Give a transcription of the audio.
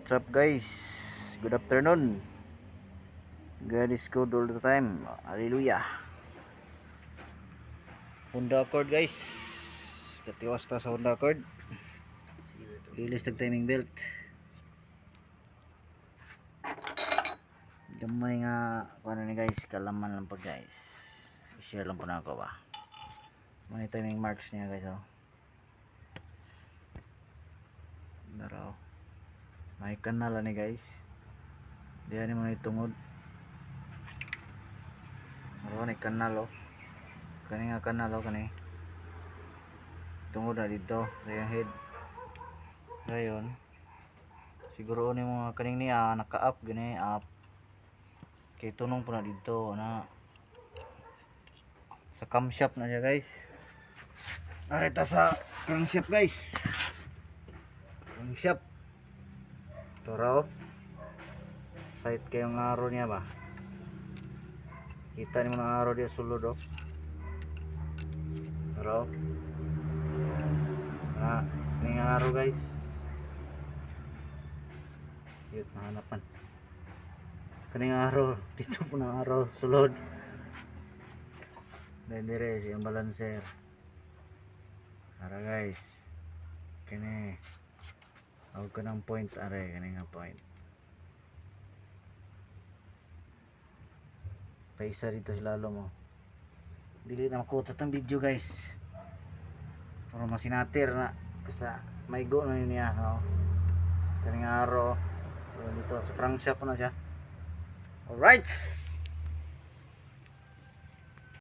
What's up guys? Good afternoon. God is good all the time. Hallelujah. Honda Accord guys. Katiwas ta sa Honda Accord. Lilis tag timing belt. Gamay nga kuno ni guys, kalaman lang pag guys. I-share lang po na ako ba. May timing marks niya guys oh. Daraw. May kanal ni guys. Diyan mo itungod. Meron ni kanal oh. Kani nga kanal oh kani. Tungod na dito sa yung head. Ngayon siguro ni mga kaning niya naka-up gani up. Kay tunong po na dito na sa camshaft na siya guys. Narita sa crankshaft guys. Crankshaft. Ito raw. Sight kayong araw niya ba? Kita ni mga araw dia sulod oh. Ito raw. Ini nga araw guys. Yun, mahanapan. Kaning araw, dito po na araw, sulod. Dahil dire, siyang balancer. Ara guys. Kini. Huwag ko ng point, are, kani nga point. Paisa dito lalo mo. Dili na makutot ang video guys. Pero masinatir na. Basta, may go na yun niya. No? Kaning araw. So, dito sa crankshaft na siya. Alright!